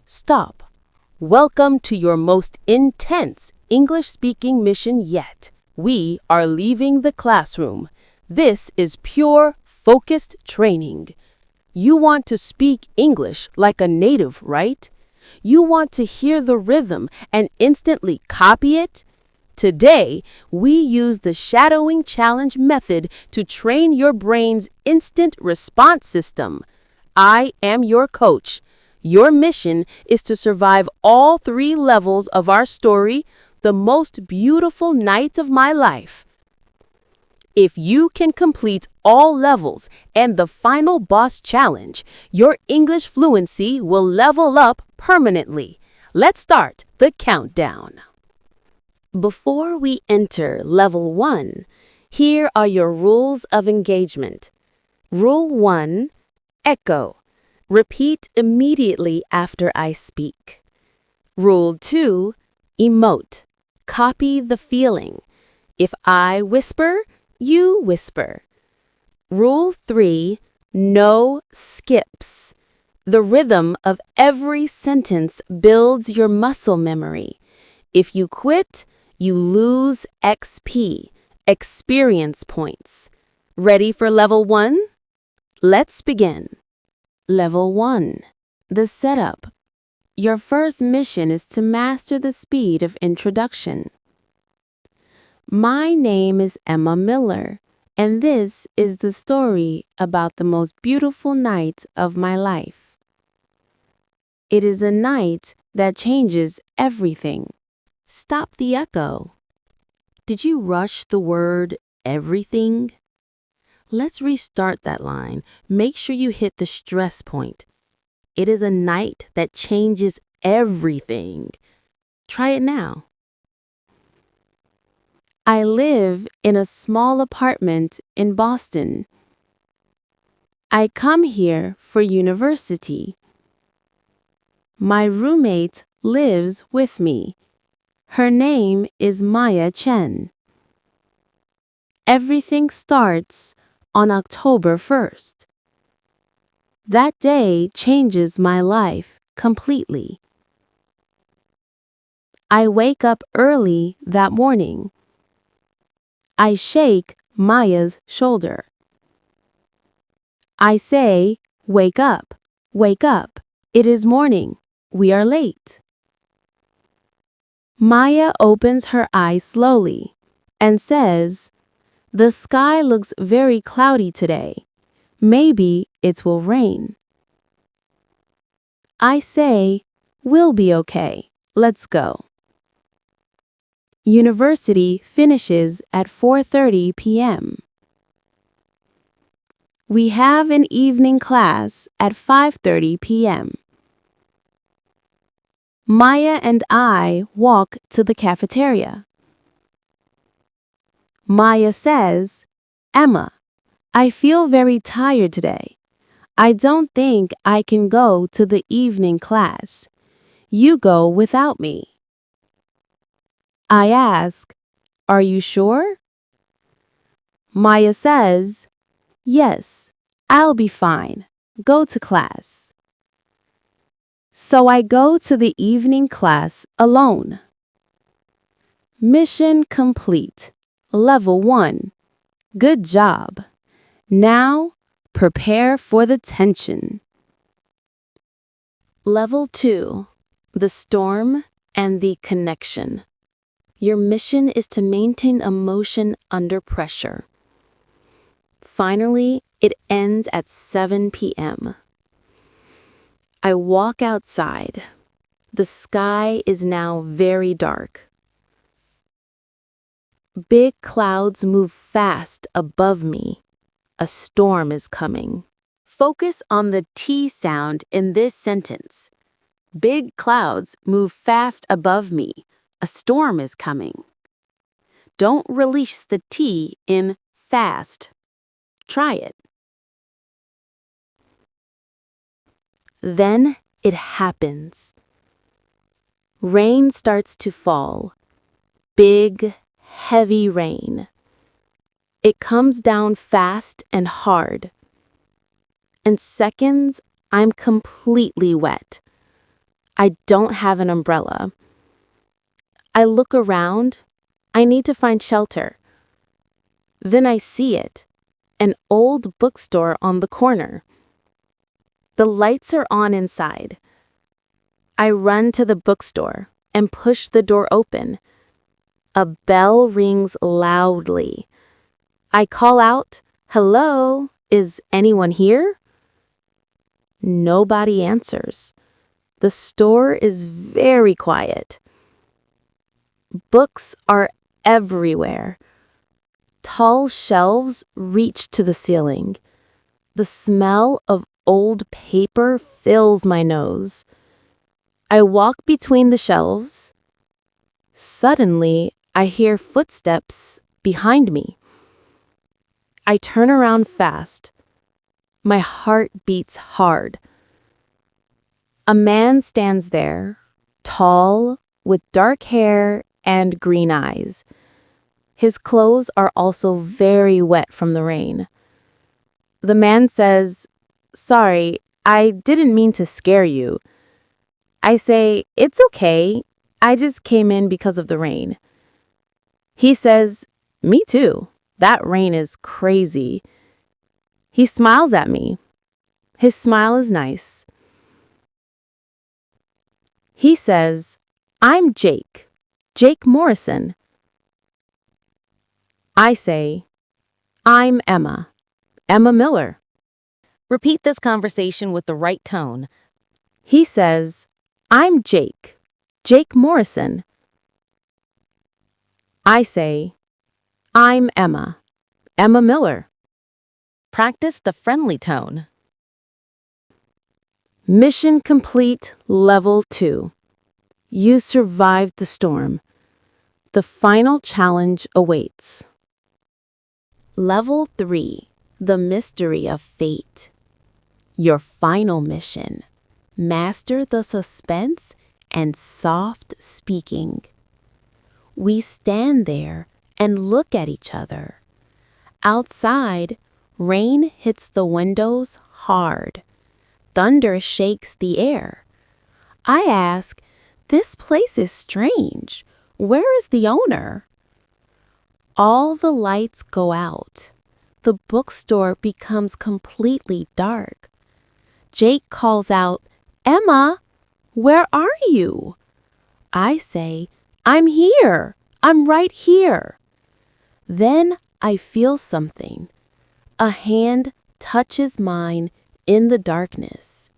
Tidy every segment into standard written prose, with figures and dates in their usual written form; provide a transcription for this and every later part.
Stop. Welcome to your most intense English-speaking mission yet. We are leaving the classroom. This is pure, focused training. You want to speak English like a native, right? You want to hear the rhythm and instantly copy it? Today, we use the shadowing challenge method to train your brain's instant response system. I am your coach. Your mission is to survive all 3 levels of our story, The Most Beautiful Night of My Life. If you can complete all levels and the final boss challenge, your English fluency will level up permanently. Let's start the countdown. Before we enter level 1, here are your rules of engagement. Rule 1, echo. Repeat immediately after I speak. Rule 2, emote. Copy the feeling. If I whisper, you whisper. Rule 3, no skips. The rhythm of every sentence builds your muscle memory. If you quit, you lose XP, experience points. Ready for level 1? Let's begin. Level 1. The setup. Your first mission is to master the speed of introduction. My name is Emma Miller, and this is the story about the most beautiful night of my life. It is a night that changes everything. Stop the echo. Did you rush the word everything? Let's restart that line. Make sure you hit the stress point. It is a night that changes everything. Try it now. I live in a small apartment in Boston. I come here for university. My roommate lives with me. Her name is Maya Chen. Everything starts on October 1st. That day changes my life completely. I wake up early that morning. I shake Maya's shoulder. I say, wake up, it is morning, we are late. Maya opens her eyes slowly and says, the sky looks very cloudy today. Maybe it will rain. I say, we'll be okay. Let's go. University finishes at 4:30 p.m. We have an evening class at 5:30 p.m. Maya and I walk to the cafeteria. Maya says, Emma, I feel very tired today. I don't think I can go to the evening class. You go without me. I ask, are you sure? Maya says, yes, I'll be fine. Go to class. So I go to the evening class alone. Mission complete. Level 1. Good job. Now, prepare for the tension. Level 2. The storm and the connection. Your mission is to maintain emotion under pressure. Finally, it ends at 7 p.m. I walk outside. The sky is now very dark. Big clouds move fast above me. A storm is coming. Focus on the T sound in this sentence. Big clouds move fast above me. A storm is coming. Don't release the T in fast. Try it. Then it happens. Rain starts to fall. Big, heavy rain. It comes down fast and hard. In seconds, I'm completely wet. I don't have an umbrella. I look around. I need to find shelter. Then I see it, an old bookstore on the corner. The lights are on inside. I run to the bookstore and push the door open. A bell rings loudly. I call out, "Hello, is anyone here?" Nobody answers. The store is very quiet. Books are everywhere. Tall shelves reach to the ceiling. The smell of old paper fills my nose. I walk between the shelves. Suddenly, I hear footsteps behind me. I turn around fast. My heart beats hard. A man stands there, tall, with dark hair and green eyes. His clothes are also very wet from the rain. The man says, "Sorry, I didn't mean to scare you." I say, "It's okay. I just came in because of the rain." He says, "Me too. That rain is crazy." He smiles at me. His smile is nice. He says, "I'm Jake. Jake Morrison." I say, "I'm Emma. Emma Miller." Repeat this conversation with the right tone. He says, "I'm Jake. Jake Morrison." I say, "I'm Emma. Emma Miller." Practice the friendly tone. Mission complete, Level 2. You survived the storm. The final challenge awaits. Level 3. The mystery of fate. Your final mission. Master the suspense and soft speaking. We stand there and look at each other. Outside, rain hits the windows hard. Thunder shakes the air. I ask, "This place is strange. Where is the owner?" All the lights go out. The bookstore becomes completely dark. Jake calls out, "Emma, where are you?" I say, "I'm here. I'm right here." Then I feel something. A hand touches mine in the darkness.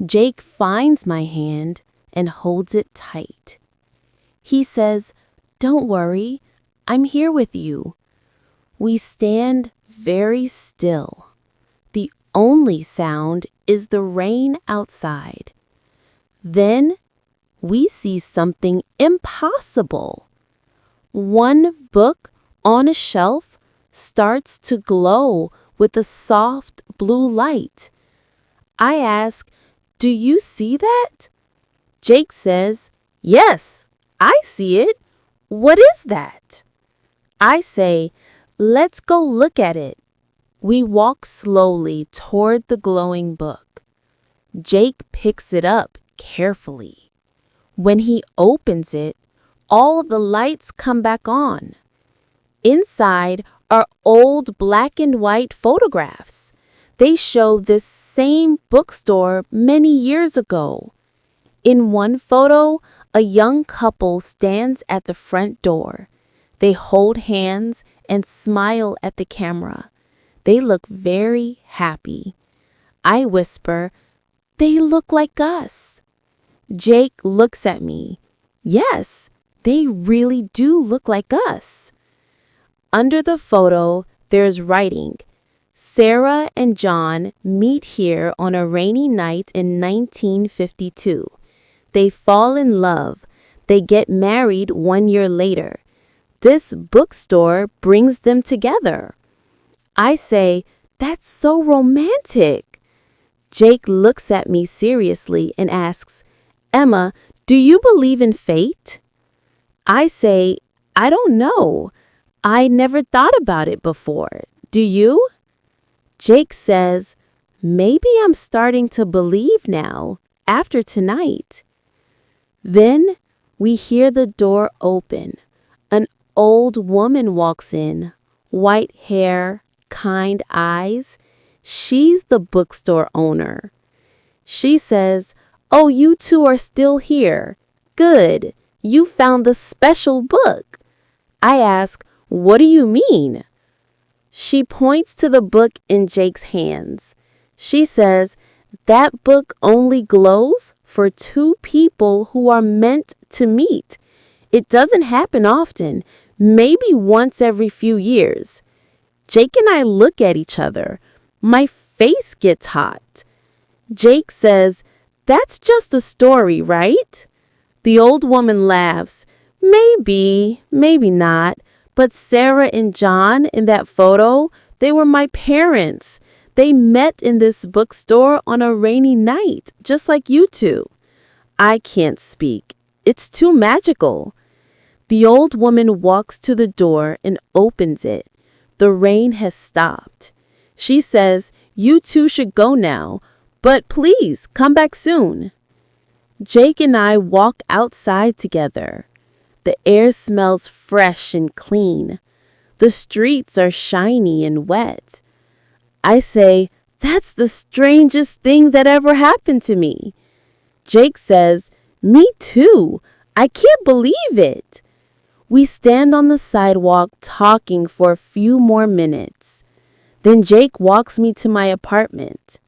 Jake finds my hand and holds it tight. He says, "Don't worry, I'm here with you." We stand very still. The only sound is the rain outside. Then we see something impossible. One book on a shelf starts to glow with a soft blue light. I ask, "Do you see that?" Jake says, "Yes, I see it. What is that?" I say, "Let's go look at it." We walk slowly toward the glowing book. Jake picks it up carefully. When he opens it, all the lights come back on. Inside are old black and white photographs. They show this same bookstore many years ago. In one photo, a young couple stands at the front door. They hold hands and smile at the camera. They look very happy. I whisper, "They look like us." Jake looks at me. Yes, they really do look like us. Under the photo, there's writing. Sarah and John meet here on a rainy night in 1952. They fall in love. They get married 1 year later. This bookstore brings them together. I say, "That's so romantic." Jake looks at me seriously and asks, "Emma, do you believe in fate?" I say, "I don't know. I never thought about it before. Do you?" Jake says, "Maybe I'm starting to believe now, after tonight." Then we hear the door open. An old woman walks in, white hair, kind eyes. She's the bookstore owner. She says, "Oh, you two are still here. Good. You found the special book." I ask, "What do you mean?" She points to the book in Jake's hands. She says, "That book only glows for two people who are meant to meet. It doesn't happen often, maybe once every few years." Jake and I look at each other. My face gets hot. Jake says, "That's just a story, right?" The old woman laughs. "Maybe, maybe not. But Sarah and John in that photo, they were my parents. They met in this bookstore on a rainy night, just like you two." I can't speak. It's too magical. The old woman walks to the door and opens it. The rain has stopped. She says, "You two should go now, but please come back soon." Jake and I walk outside together. The air smells fresh and clean. The streets are shiny and wet. I say, "That's the strangest thing that ever happened to me." Jake says, "Me too. I can't believe it." We stand on the sidewalk talking for a few more minutes. Then Jake walks me to my apartment.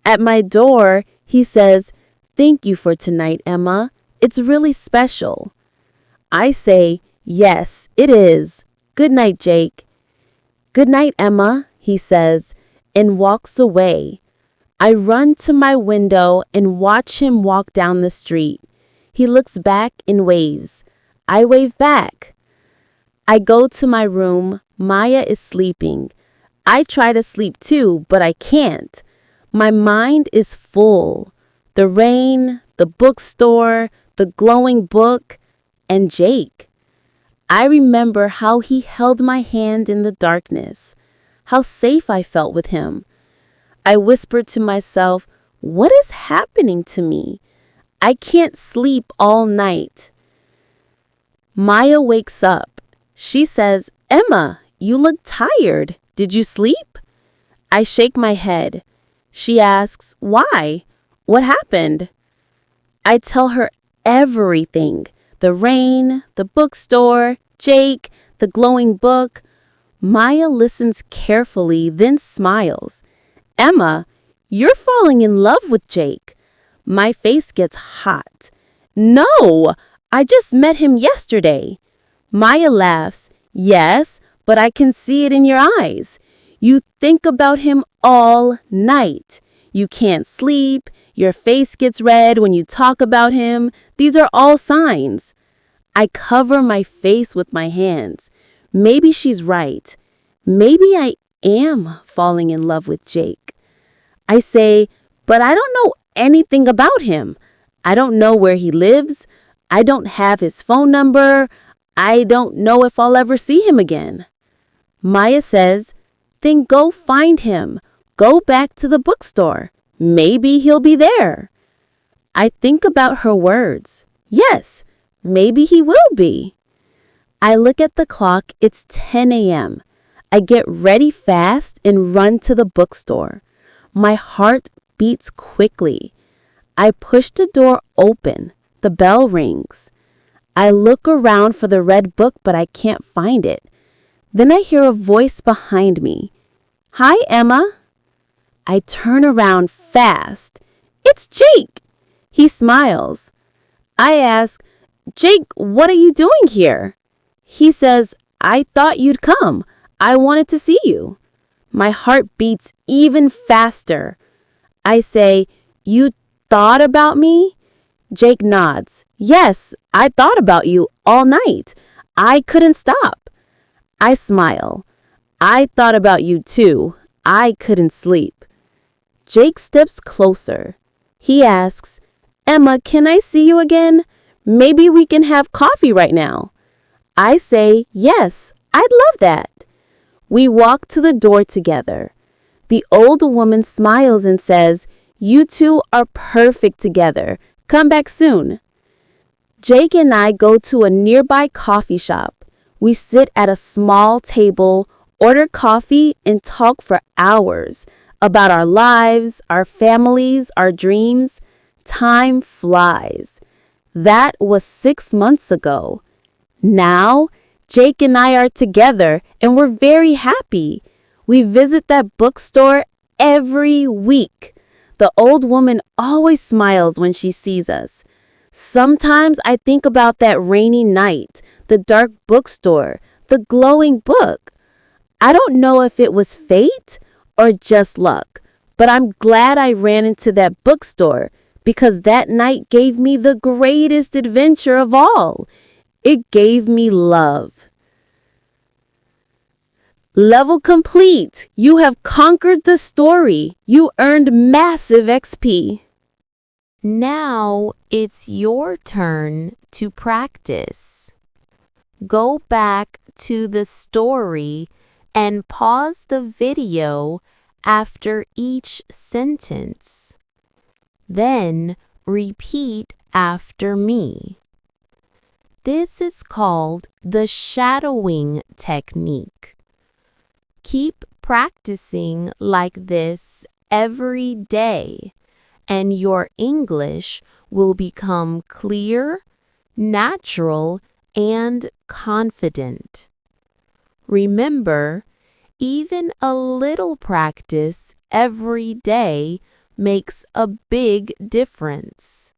At my door, he says, "Thank you for tonight, Emma. It's really special." I say, "Yes, it is. Good night, Jake." "Good night, Emma," he says, and walks away. I run to my window and watch him walk down the street. He looks back and waves. I wave back. I go to my room. Maya is sleeping. I try to sleep too, but I can't. My mind is full. The rain, the bookstore, the glowing book, and Jake. I remember how he held my hand in the darkness, how safe I felt with him. I whispered to myself, "What is happening to me? I can't sleep all night." Maya wakes up. She says, "Emma, you look tired. Did you sleep?" I shake my head. She asks, "Why? What happened?" I tell her everything. The rain, the bookstore, Jake, the glowing book. Maya listens carefully, then smiles. "Emma, you're falling in love with Jake." My face gets hot. "No, I just met him yesterday." Maya laughs. "Yes, but I can see it in your eyes. You think about him all night. You can't sleep. Your face gets red when you talk about him. These are all signs." I cover my face with my hands. Maybe she's right. Maybe I am falling in love with Jake. I say, "But I don't know anything about him. I don't know where he lives. I don't have his phone number. I don't know if I'll ever see him again." Maya says, "Then go find him. Go back to the bookstore. Maybe he'll be there." I think about her words. Yes, maybe he will be. I look at the clock. It's 10 a.m. I get ready fast and run to the bookstore. My heart beats quickly. I push the door open. The bell rings. I look around for the red book, but I can't find it. Then I hear a voice behind me. "Hi, Emma." I turn around fast. It's Jake. He smiles. I ask, "Jake, what are you doing here?" He says, "I thought you'd come. I wanted to see you." My heart beats even faster. I say, "You thought about me?" Jake nods. "Yes, I thought about you all night. I couldn't stop." I smile. "I thought about you too. I couldn't sleep." Jake steps closer. He asks, "Emma, can I see you again? Maybe we can have coffee right now." I say, "Yes, I'd love that." We walk to the door together. The old woman smiles and says, "You two are perfect together. Come back soon." Jake and I go to a nearby coffee shop. We sit at a small table, order coffee, and talk for hours about our lives, our families, our dreams. Time flies. That was 6 months ago. Now, Jake and I are together and we're very happy. We visit that bookstore every week. The old woman always smiles when she sees us. Sometimes I think about that rainy night, the dark bookstore, the glowing book. I don't know if it was fate or just luck, but I'm glad I ran into that bookstore because that night gave me the greatest adventure of all. It gave me love. Level complete. You have conquered the story. You earned massive XP. Now it's your turn to practice. Go back to the story and pause the video after each sentence. Then repeat after me. This is called the shadowing technique. Keep practicing like this every day, and your English will become clear, natural, and confident. Remember, even a little practice every day makes a big difference.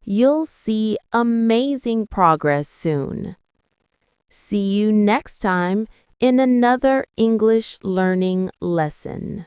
You'll see amazing progress soon. See you next time in another English learning lesson.